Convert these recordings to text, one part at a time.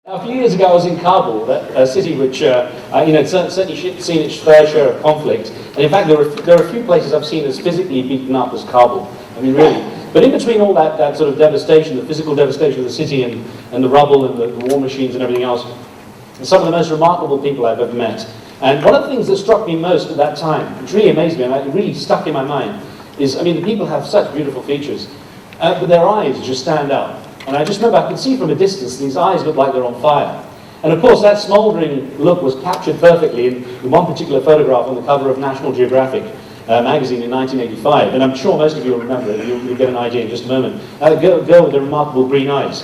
Now, a few years ago, I was in Kabul, a city which, certainly seen its fair share of conflict. And in fact, there are a few places I've seen as physically beaten up as Kabul. I mean, really. But in between all that sort of devastation, the physical devastation of the city and the rubble and the war machines and everything else, some of the most remarkable people I've ever met. And one of the things that struck me most at that time, which really amazed me, and it really stuck in my mind, is, I mean, the people have such beautiful features, but their eyes just stand out. And I just remember I could see from a distance these eyes look like they're on fire. And of course that smouldering look was captured perfectly in one particular photograph on the cover of National Geographic magazine in 1985. And I'm sure most of you will remember it. You'll get an idea in just a moment. A girl with the remarkable green eyes.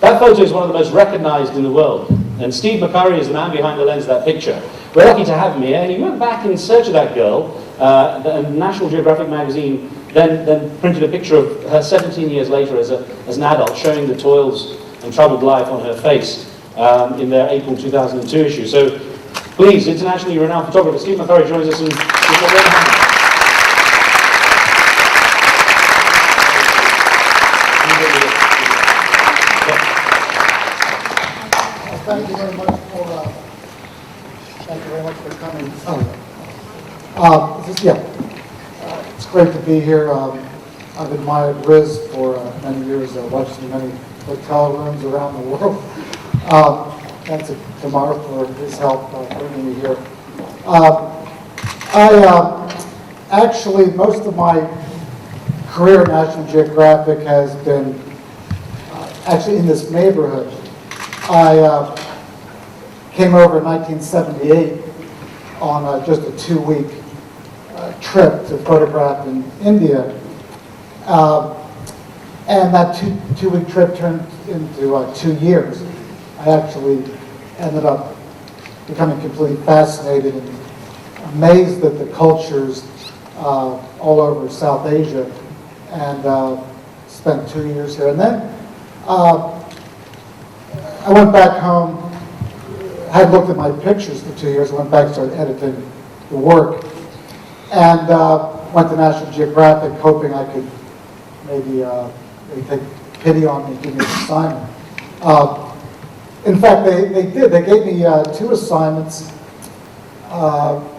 That photo is one of the most recognized in the world. And Steve McCurry is the man behind the lens of that picture. We're lucky to have him here. And he went back in search of that girl. And National Geographic magazine then printed a picture of her 17 years later as an adult, showing the toils and troubled life on her face in their April 2002 issue. So please, internationally renowned photographer Steve McCurry joins us. Thank you very much for coming. It's great to be here. I've admired Riz for many years, watched in many hotel rooms around the world. Thanks to Mark for his help bringing me here. Actually, most of my career at National Geographic has been actually in this neighborhood. I came over in 1978 on just a 2-week trip to photograph in India. And that two-week trip turned into 2 years. I actually ended up becoming completely fascinated and amazed at the cultures all over South Asia, and spent 2 years here. And then I went back home, had looked at my pictures for 2 years, went back and started editing the work, and went to National Geographic hoping I could maybe take pity on me and give me an assignment. In fact, they did. They gave me 2 assignments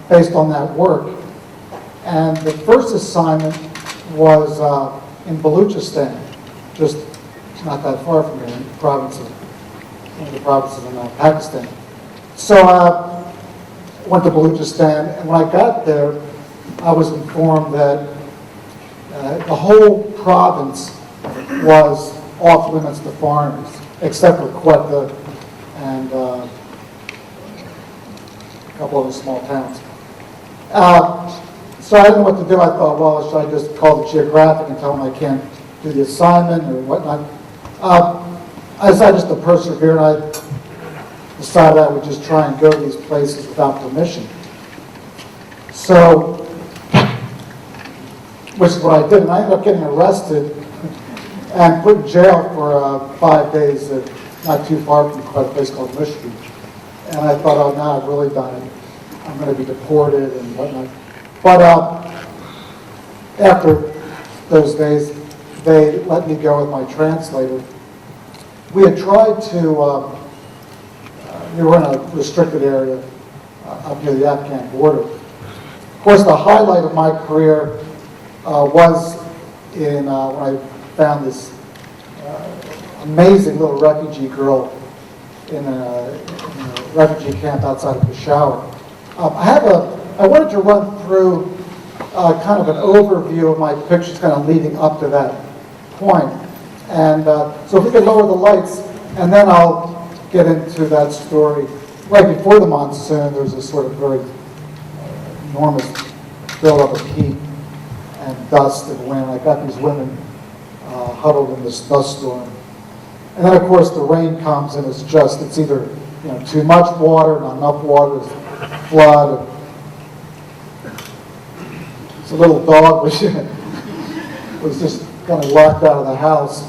based on that work. And the first assignment was in Baluchistan, just not that far from here, in the province of, one of the provinces in Pakistan. So I went to Baluchistan, and when I got there, I was informed that the whole province was off limits to foreigners, except for Quetta and a couple other small towns. So I didn't know what to do. I thought, well, should I just call the Geographic and tell them I can't do the assignment or whatnot? I decided just to persevere, and I decided I would just try and go to these places without permission. So, which is what I did, and I ended up getting arrested and put in jail for 5 days, not too far from quite a place called Michigan. And I thought, oh, now I've really done it. I'm going to be deported and whatnot. But after those days, they let me go with my translator. We had tried to, we were in a restricted area up near the Afghan border. Of course, the highlight of my career was in when I found this amazing little refugee girl in a refugee camp outside of Peshawar. I wanted to run through kind of an overview of my pictures kind of leading up to that point. And so if we could lower the lights, and then I'll get into that story. Right before the monsoon, there was a sort of very enormous buildup of heat and dust and wind. I got these women huddled in this dust storm. And then, of course, the rain comes, and it's either too much water, not enough water, it's flood. It's a little dog which was just kind of locked out of the house,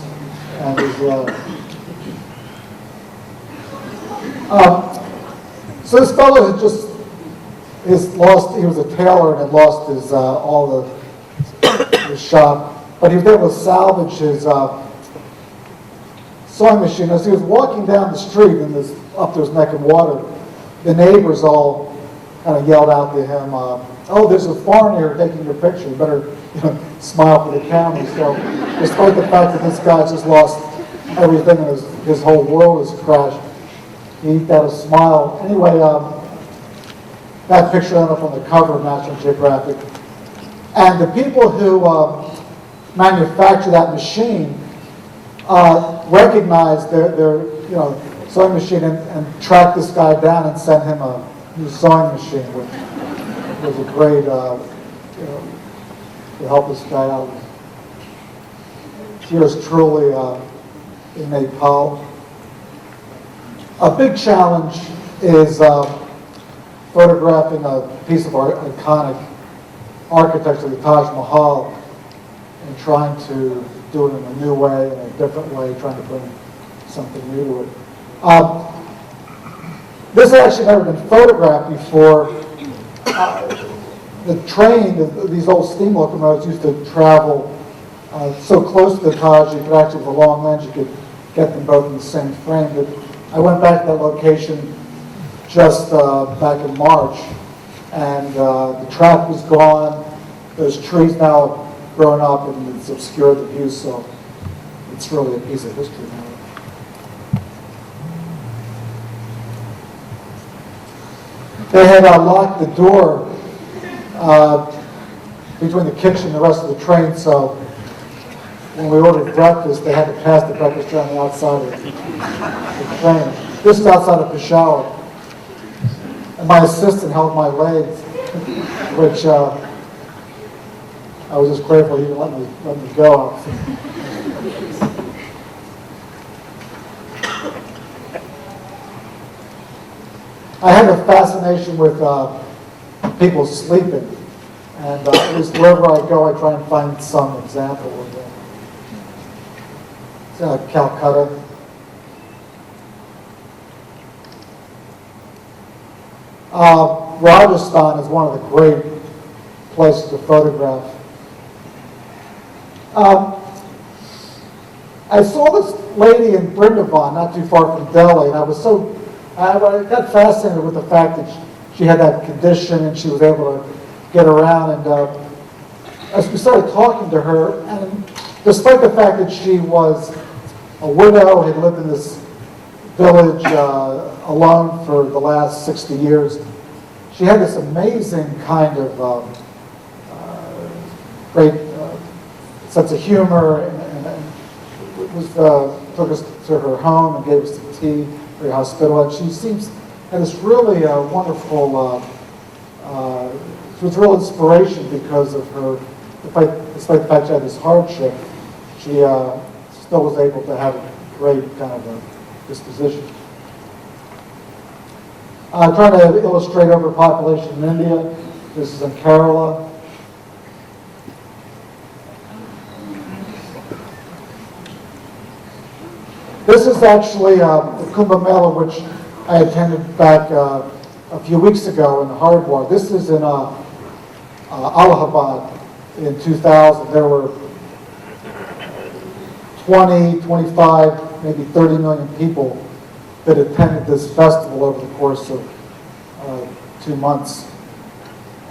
and so this fellow had just he was a tailor and had lost his his shop, but he was able to salvage sewing machine. As he was walking down the street and this up to his neck in water, the neighbors all kind of yelled out to him, "Oh, there's a foreigner here taking your picture. You better, smile for the camera." So, despite the fact that this guy just lost everything and his whole world has crashed, he got a smile. Anyway, that picture ended up on the cover of National Geographic. And the people who manufacture that machine recognized their sewing machine and tracked this guy down and sent him a new sewing machine, which was a great, to help this guy out. Yours truly in Nepal. A big challenge is photographing a piece of iconic architecture, the Taj Mahal, and trying to do it in a new way, in a different way, trying to bring something new to it. This had actually never been photographed before. The train, these old steam locomotives used to travel so close to the Taj, you could actually, with a long lens, you could get them both in the same frame. But I went back to that location just back in March, and the track was gone. Those trees now have grown up and it's obscured the view, so it's really a piece of history now. They had locked the door between the kitchen and the rest of the train, so when we ordered breakfast, they had to pass the breakfast on the outside of the train. This is outside of Peshawar. And my assistant held my legs, which I was just grateful he didn't let me go. I have a fascination with people sleeping, and at least wherever I go, I try and find some example of that. Calcutta. Rajasthan is one of the great places to photograph. I saw this lady in Brindavan, not too far from Delhi, and I got fascinated with the fact that she had that condition and she was able to get around. And as we started talking to her, and despite the fact that she was a widow, had lived in this village alone for the last 60 years, she had this amazing kind of great sense of humor, and took us to her home and gave us some tea, very hospitable. And she had this really wonderful, she was a real inspiration because of her, despite the fact she had this hardship, she still was able to have a great kind of a disposition. I'm trying to illustrate overpopulation in India. This is in Kerala. This is actually the Kumbh Mela, which I attended back a few weeks ago in Hardwar. This is in Allahabad in 2000. There were 20, 25, maybe 30 million people that attended this festival over the course of 2 months.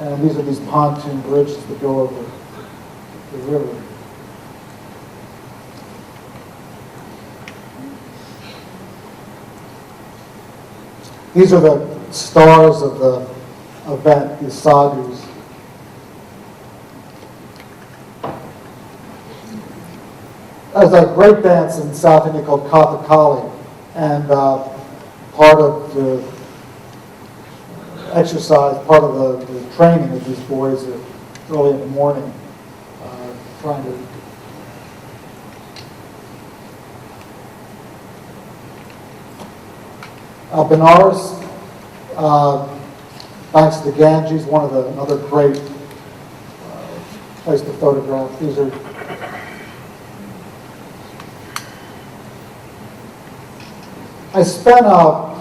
And these are these pontoon bridges that go over the river. These are the stars of the event, the sadhus. There's a break dance in South India called Kathakali, and part of the exercise, part of the training of these boys are early in the morning, trying to Benares, thanks to the Ganges, another great place to photograph. These are I spent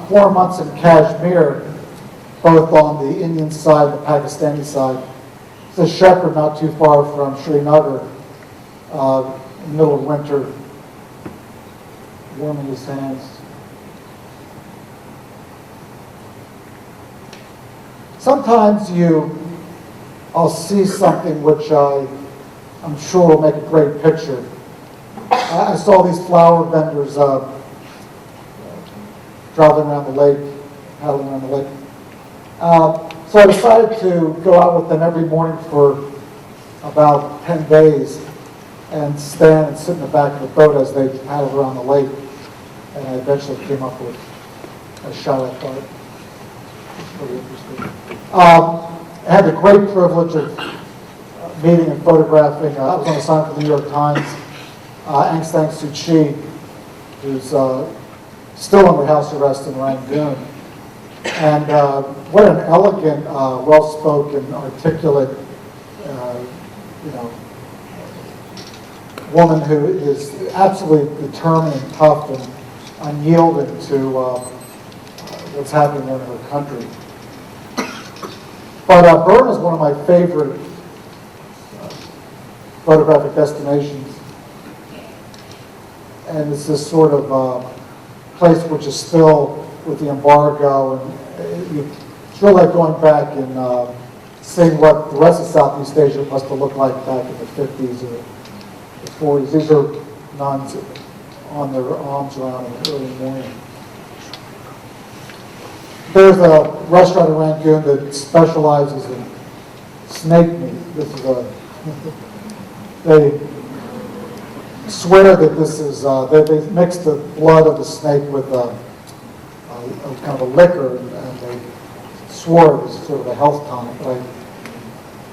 4 months in Kashmir, both on the Indian side and the Pakistani side. It's a shepherd not too far from Srinagar, in the middle of winter. warming his hands. Sometimes I'll see something which I'm sure will make a great picture. I saw these flower vendors driving around the lake, paddling around the lake. So I decided to go out with them every morning for about 10 days and stand and sit in the back of the boat as they paddled around the lake. And I eventually came up with a shot I thought was pretty interesting. I had the great privilege of meeting and photographing. I was on assignment for the New York Times. Aung San Suu Kyi, who's still under house arrest in Rangoon. And what an elegant, well-spoken, articulate, woman who is absolutely determined and tough and unyielding to what's happening in her country. But Burma is one of my favorite photographic destinations. And it's this sort of place which is still with the embargo, and it's really like going back and seeing what the rest of Southeast Asia must have looked like back in the 50s or the 40s. These are nuns on their arms around in the early morning. There's a restaurant in Rangoon that specializes in snake meat. This is they swear that this is, they mix the blood of the snake with a kind of a liquor, and they swore it was sort of a health tonic. But I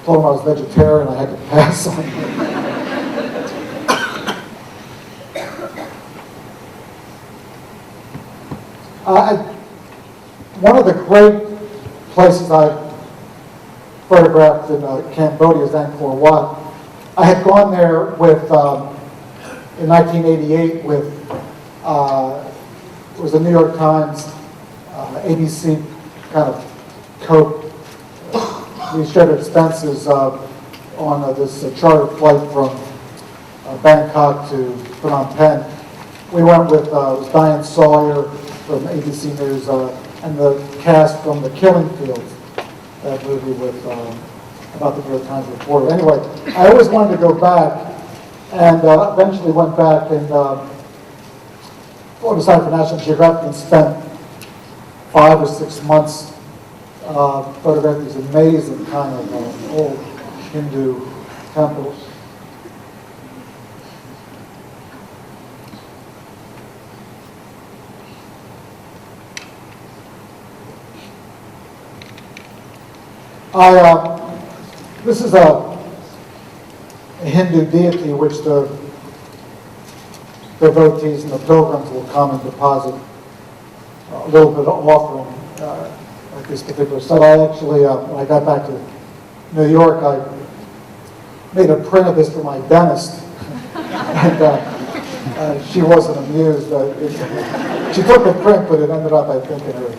told them I was vegetarian, I had to pass on it. One of the great places I photographed in Cambodia is Angkor Wat. I had gone there with, in 1988 with, it was the New York Times, ABC kind of coat. We shared expenses on this chartered flight from Bangkok to Phnom Penh. We went with it was Diane Sawyer from ABC News and the cast from The Killing Fields, that movie with about the New York Times reporter. Anyway, I always wanted to go back, and eventually went back and decided for National Geographic and spent 5 or 6 months photographing these amazing kind of old Hindu temples. This is a Hindu deity which the devotees and the pilgrims will come and deposit a little bit of offering at this particular site. I actually, when I got back to New York, I made a print of this for my dentist, and she wasn't amused. She took the print, but it ended up, I think, in her.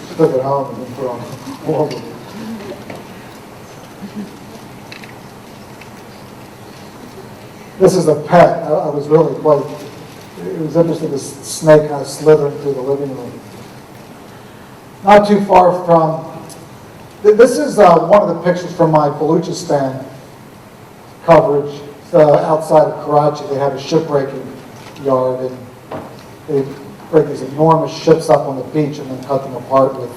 She took it home and then put it on the wall. This is a pet. I was really quite, it was interesting, this snake kind of slithering through the living room. Not too far from, this is one of the pictures from my Baluchistan coverage. It's outside of Karachi. They have a shipbreaking yard, and they break these enormous ships up on the beach and then cut them apart with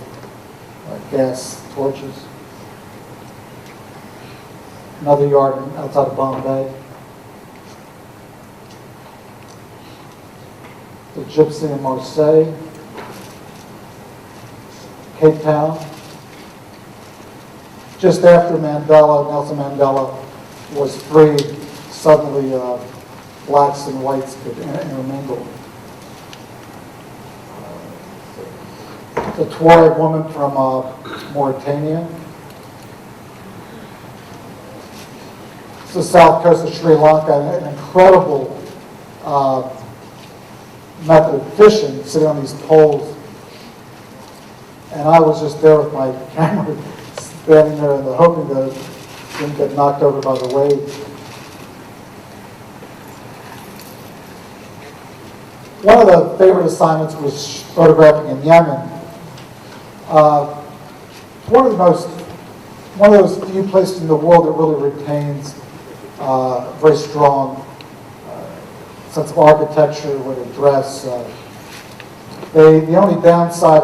gas torches. Another yard outside of Bombay. The Gypsy in Marseille, Cape Town. Just after Nelson Mandela was freed, suddenly blacks and whites could intermingle. The Tuareg woman from Mauritania. It's the south coast of Sri Lanka, an incredible method of fishing, sitting on these poles. And I was just there with my camera, standing there and hoping that it didn't get knocked over by the waves. One of the favorite assignments was photographing in Yemen. One of those few places in the world that really retains a very strong sense of architecture with a dress. The only downside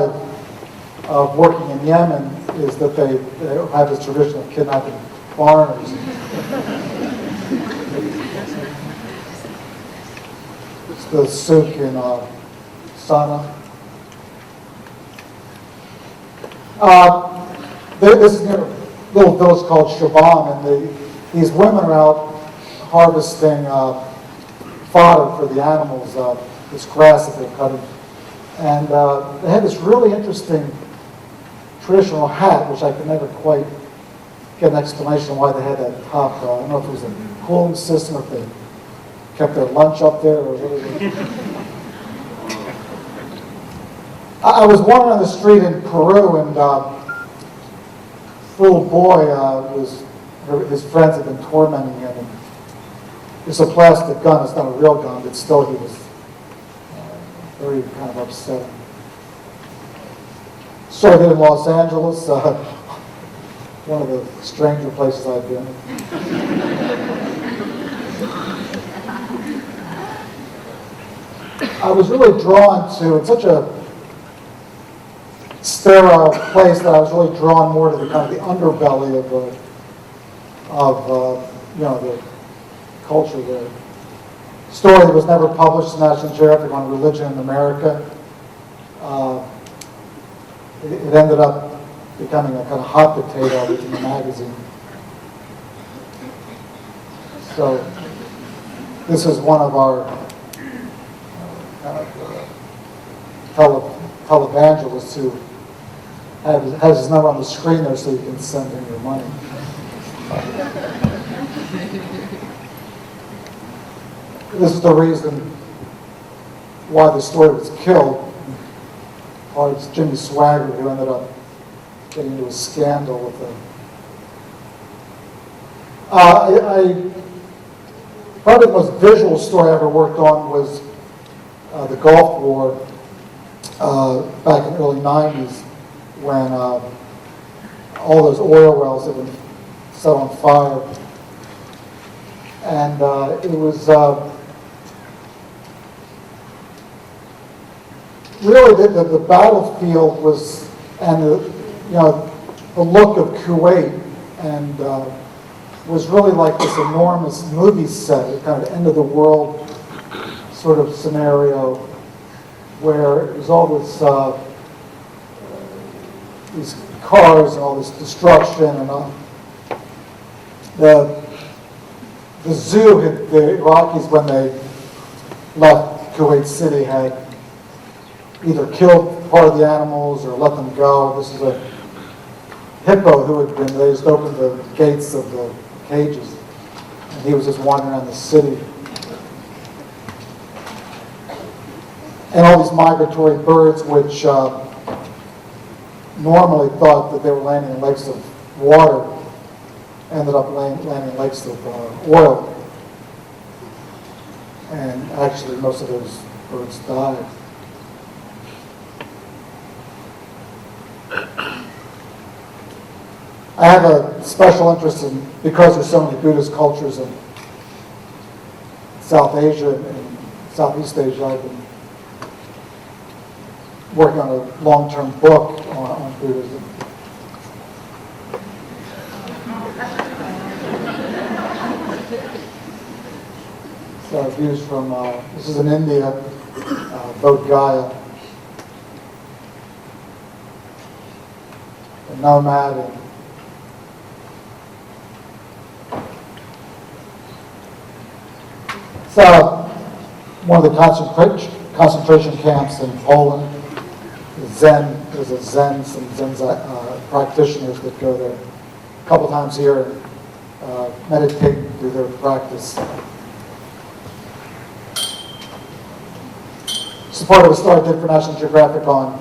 of working in Yemen is that they have this tradition of kidnapping foreigners. It's the souk in Sana'a. This is a little village called Shabam, and these women are out harvesting fodder for the animals, this grass that they're cutting. And they had this really interesting traditional hat, which I could never quite get an explanation why they had that top. I don't know if it was a cooling system, or if they kept their lunch up there, or whatever. I was walking on the street in Peru, and this little boy his friends had been tormenting him. And it's a plastic gun. It's not a real gun, but still he was very kind of upset. So I did in Los Angeles, one of the stranger places I've been. I was really drawn to, it's such a sterile place that I was really drawn more to the kind of the underbelly of the culture there. Story that was never published in National Geographic on religion in America. It ended up becoming a kind of hot potato in the magazine. So this is one of our televangelists who has his number on the screen there, so you can send him your money. This is the reason why the story was killed. Or it's Jimmy Swaggart, who ended up getting into a scandal with them. Probably the most visual story I ever worked on was the Gulf War back in the early 90s, when all those oil wells had been set on fire. And it was really the battlefield was, and the look of Kuwait, and was really like this enormous movie set, a kind of end of the world sort of scenario, where it was all this these cars and all this destruction, and the zoo had, the Iraqis, when they left Kuwait City, had either killed part of the animals or let them go. This is a hippo who had been, they just opened the gates of the cages, and he was just wandering around the city. And all these migratory birds, which normally thought that they were landing in lakes of water, ended up landing in lakes of oil. And actually, most of those birds died. I have a special interest in, because there's so many Buddhist cultures in South Asia and Southeast Asia, I've been working on a long-term book on Buddhism. So views from, this is in India, Bodh Gaya, a nomad, and so one of the concentration camps in Poland. There's some Zen practitioners that go there a couple times a year and meditate and do their practice. This is part of a story I did for National Geographic on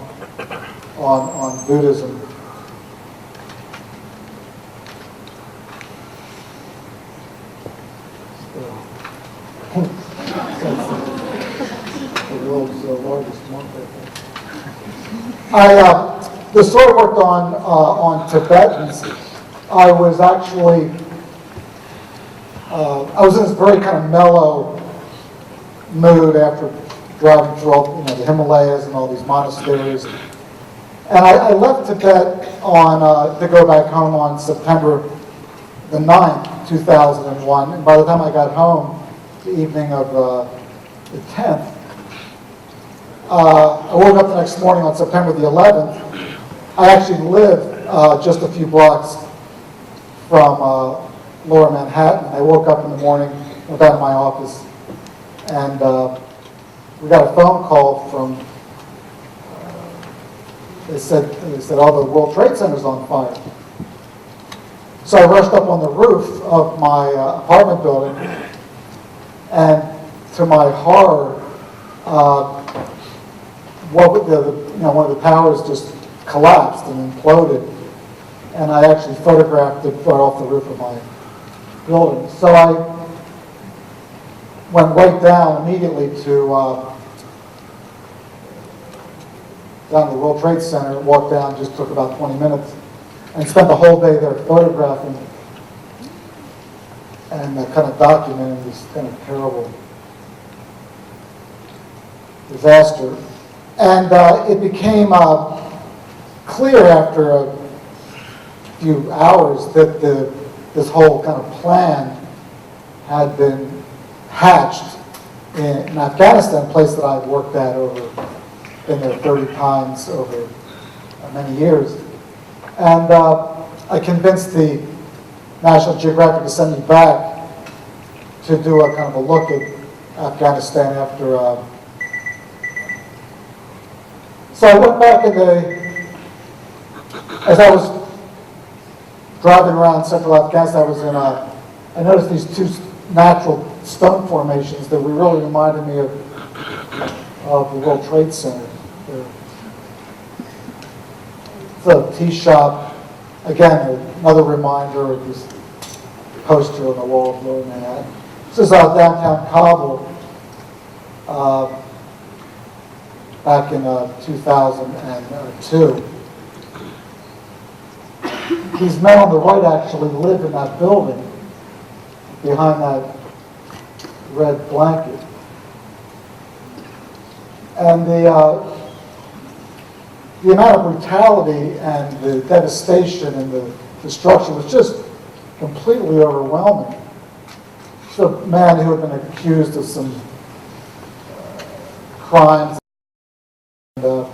Buddhism. world's largest monk, I think. The story worked on Tibetans. I was actually, I was in this very kind of mellow mood after driving through all, the Himalayas and all these monasteries. And I left Tibet to go back home on September the 9th, 2001. And by the time I got home, the evening of the 10th, I woke up the next morning on September the 11th. I actually lived just a few blocks from Lower Manhattan. I woke up in the morning, went down to my office, and we got a phone call from, they said, oh, the World Trade Center's on fire. So I rushed up on the roof of my apartment building, and to my horror, one of the towers just collapsed and imploded, and I actually photographed it right off the roof of my building. So I went right down immediately to down to the World Trade Center, walked down, just took about 20 minutes, and spent the whole day there photographing and kind of documenting this kind of terrible disaster. And it became clear after a few hours that this whole kind of plan had been hatched in Afghanistan, a place that I've worked at been there 30 times over many years. And I convinced the National Geographic to send me back to do a kind of a look at Afghanistan after. So I went back as I was driving around central Afghanistan, I noticed these two natural stone formations that really reminded me of the World Trade Center. It's a tea shop. Again, another reminder of this poster on the wall of Lower Manhattan. This is downtown Kabul back in 2002. These men on the right actually live in that building behind that red blanket. And the amount of brutality and the devastation and the destruction was just completely overwhelming. It's a man who had been accused of some crimes and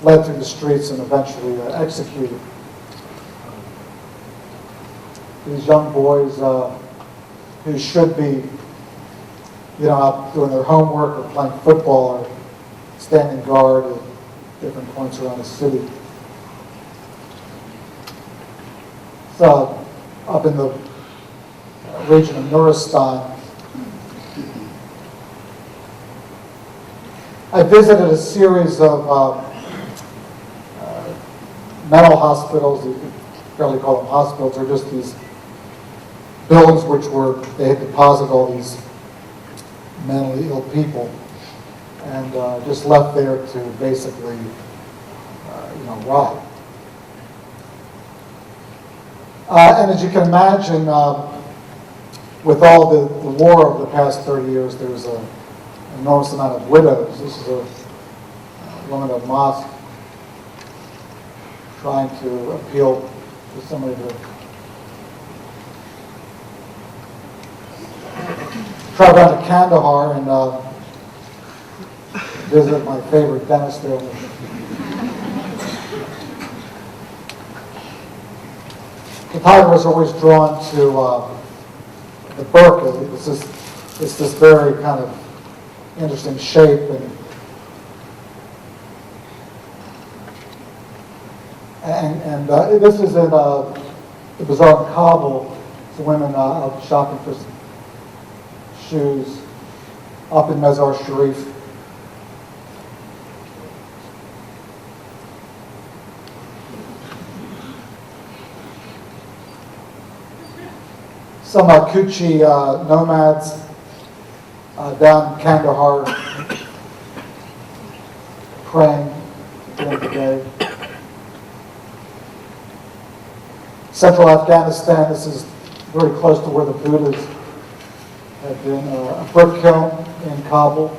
led through the streets and eventually executed. These young boys who should be, out doing their homework or playing football or standing guard at different points around the city. So, up in the region of Nuristan, I visited a series of mental hospitals. You could barely call them hospitals. They're just these buildings they had deposited all these mentally ill people and just left there to basically, rot. And as you can imagine, with all the war of the past 30 years, there was an enormous amount of widows. This is a woman of mosque trying to appeal to somebody to travel down to Kandahar and visit my favorite dentist there. Photographers are always drawn to the burqa. It's this very kind of interesting shape, and this is in the bazaar in Kabul. The women out shopping for some shoes up in Mazar Sharif. Some Kuchi nomads down in Kandahar. praying at the end of the day. Central Afghanistan, this is very close to where the Buddhas have been. A brick kiln in Kabul,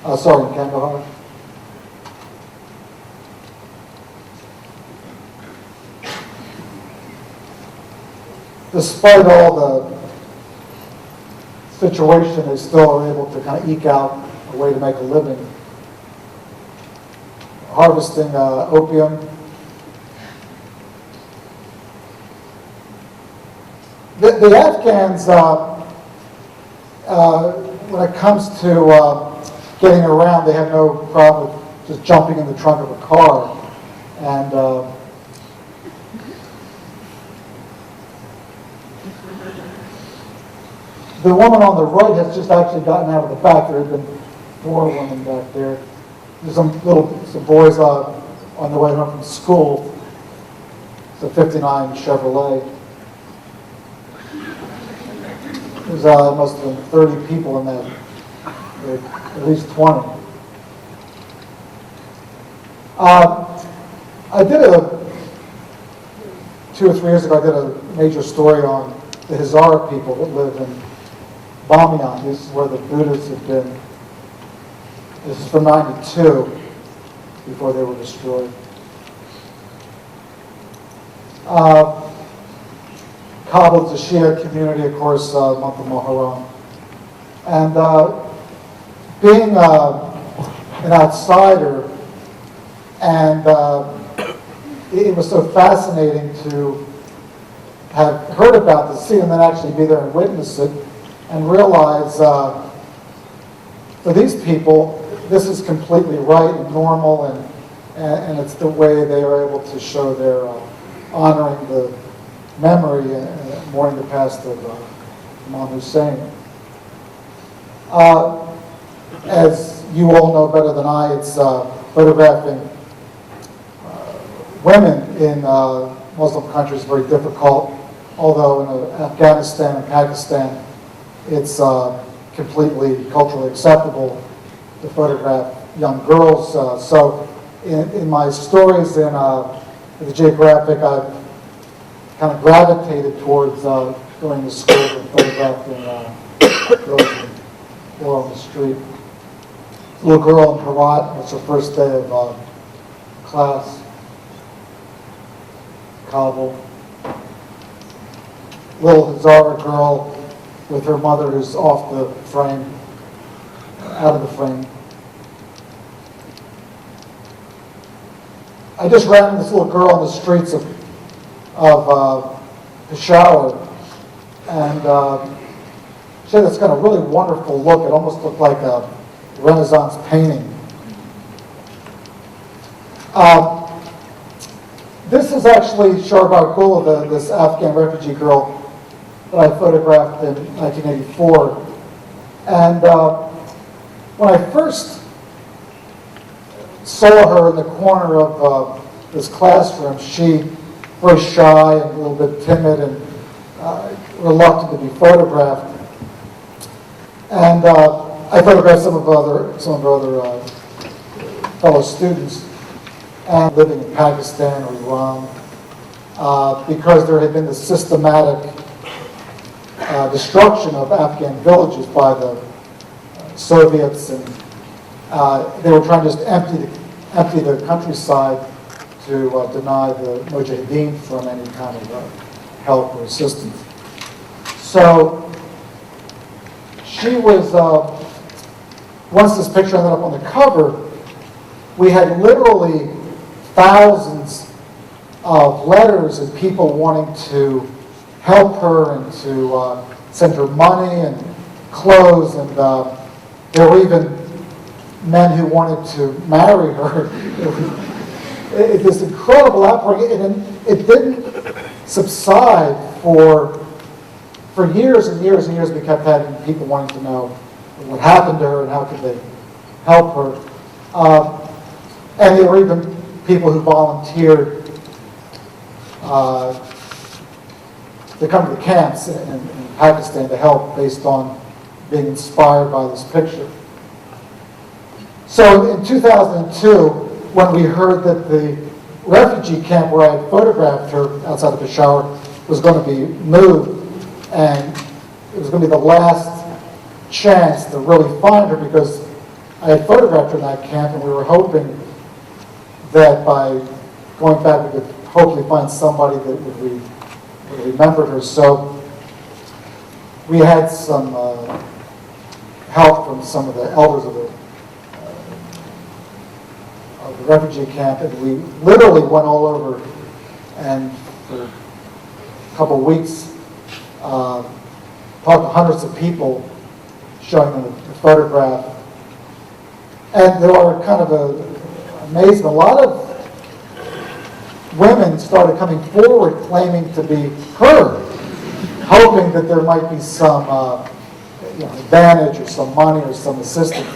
in Kandahar. Despite all the situation, they still are able to kind of eke out a way to make a living. Harvesting opium. The Afghans, when it comes to getting around, they have no problem with just jumping in the trunk of a car. And the woman on the right has just actually gotten out of the back. There had been 4 women back there. There's some boys on the way home from school. It's a '59 Chevrolet. There's must have been 30 people in that, at least 20. I did 2 or 3 years ago, I did a major story on the Hazara people that live in Bamiyan. This is where the Buddhists have been. This is from '92, before they were destroyed. Kabul is a Shia community, of course, month of Muharram. And being an outsider, and it was so fascinating to have heard about this, see and then actually be there and witness it, and realize for these people, this is completely right and normal, and it's the way they are able to show their honoring the memory and mourning the past of Imam Hussein. As you all know better than I, it's photographing women in Muslim countries is very difficult, although in Afghanistan and Pakistan, it's completely culturally acceptable to photograph young girls. So in my stories in the Geographic, I've kind of gravitated towards going to school and photographing girls on the street. A little girl in Herat, it's her first day of class. Kabul. Little Hazara girl with her mother who's off the frame, out of the frame. I just ran into this little girl on the streets of Peshawar, and she had this kind of really wonderful look. It almost looked like a Renaissance painting. This is actually Sharbar Gula, this Afghan refugee girl that I photographed in 1984. And when I first saw her in the corner of this classroom, she very shy and a little bit timid and reluctant to be photographed. And I photographed some of her other fellow students and living in Pakistan or Iran because there had been this systematic destruction of Afghan villages by the Soviets, and they were trying to just empty the countryside to deny the Mujahideen from any kind of help or assistance. So she was, once this picture ended up on the cover, we had literally thousands of letters and people wanting to help her and to send her money and clothes, and there were even men who wanted to marry her. This incredible outpouring, and it didn't subside for years and years and years. We kept having people wanting to know what happened to her and how could they help her. And there were even people who volunteered to come to the camps in Pakistan to help based on being inspired by this picture. So in 2002, when we heard that the refugee camp where I had photographed her outside of Peshawar was going to be moved, and it was going to be the last chance to really find her, because I had photographed her in that camp, and we were hoping that by going back we could hopefully find somebody that would remember her. So we had some help from some of the elders of the refugee camp, and we literally went all over, and for a couple of weeks talked to hundreds of people, showing them the photograph. And there were kind of amazement. A lot of women started coming forward claiming to be her, hoping that there might be some advantage or some money or some assistance.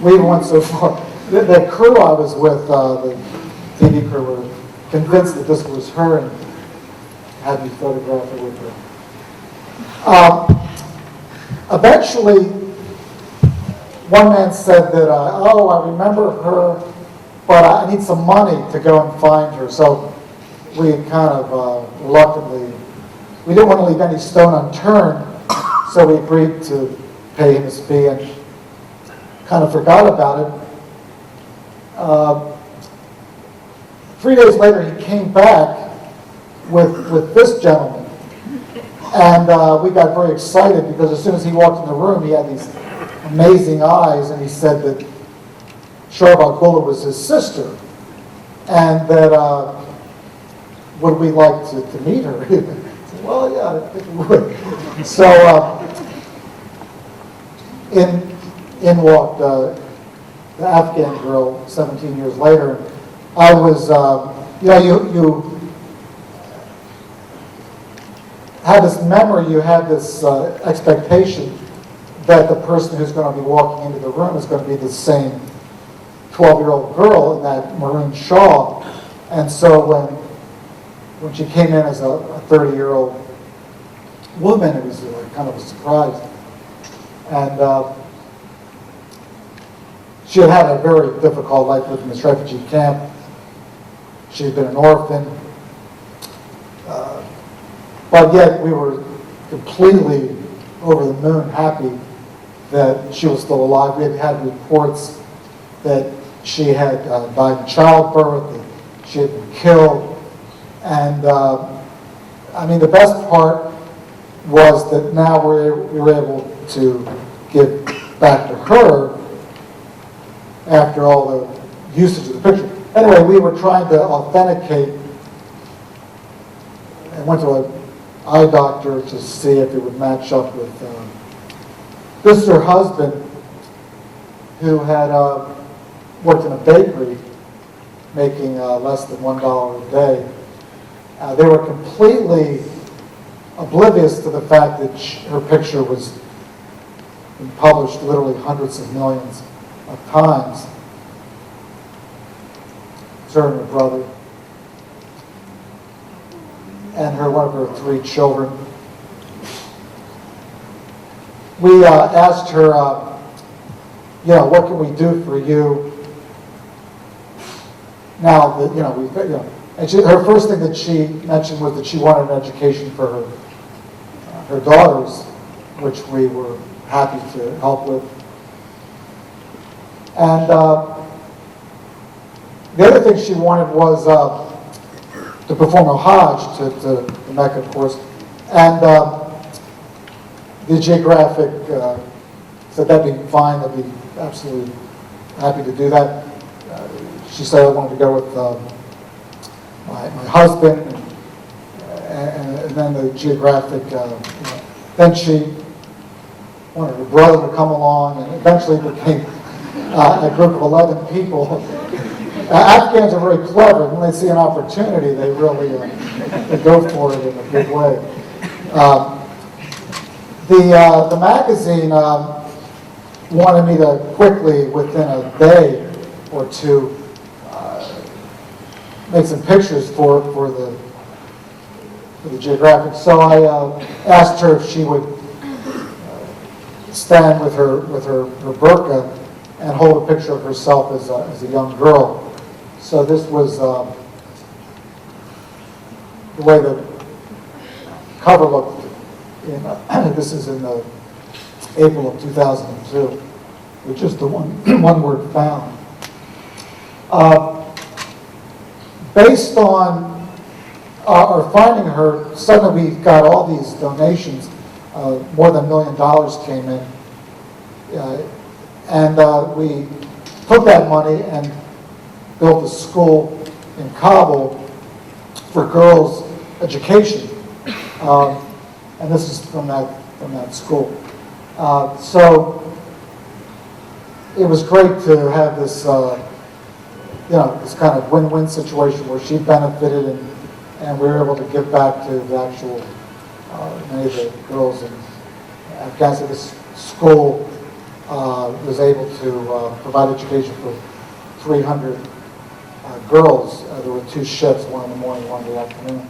We even went so far. The crew I was with, the TV crew, were convinced that this was her and had me photograph her with her. Eventually, one man said that, I remember her, but I need some money to go and find her. So we kind of reluctantly, we didn't want to leave any stone unturned, so we agreed to pay him his fee and kind of forgot about it. 3 days later, he came back with this gentleman. And we got very excited, because as soon as he walked in the room, he had these amazing eyes, and he said that Sharbal Gula was his sister, and that would we like to meet her? I said, well, yeah, I think we would. So in walked the Afghan girl 17 years later. I was, you have this memory, you have this expectation that the person who's going to be walking into the room is going to be the same 12-year-old girl in that maroon shawl. And so when she came in as a 30-year-old woman, it was kind of a surprise. And she had had a very difficult life living in this refugee camp. She had been an orphan. But yet we were completely over the moon happy that she was still alive. We had had reports that she had died in childbirth, that she had been killed. And the best part was that now we were able to give back to her after all the usage of the picture. Anyway, we were trying to authenticate and went to an eye doctor to see if it would match up with this is her husband, who had worked in a bakery making less than $1 a day. They were completely oblivious to the fact that her picture was published literally hundreds of millions of times. It's her and her brother, and one of her 3 children. We asked her, what can we do for you? Now that and her first thing that she mentioned was that she wanted an education for her daughters, which we were happy to help with. And the other thing she wanted was to perform a Hajj to Mecca, of course. And the Geographic said that'd be fine, they'd be absolutely happy to do that. She said I wanted to go with my husband, and then the Geographic, then she wanted her brother to come along, and eventually became a group of 11 people. Afghans are very clever. When they see an opportunity, they really they go for it in a big way. The magazine wanted me to quickly, within a day or two, make some pictures for the Geographic. So I asked her if she would stand with her burqa and hold a picture of herself as a young girl. So this was the way the cover looked. This is in April of 2002, which is the one word found. Based on our finding her, suddenly we got all these donations. More than $1 million came in. And we took that money and built a school in Kabul for girls' education. And this is from that school. So it was great to have this, this kind of win-win situation where she benefited and we were able to give back to the actual many of the girls in Afghanistan. This school was able to provide education for 300 girls. There were 2 shifts, one in the morning, one in the afternoon.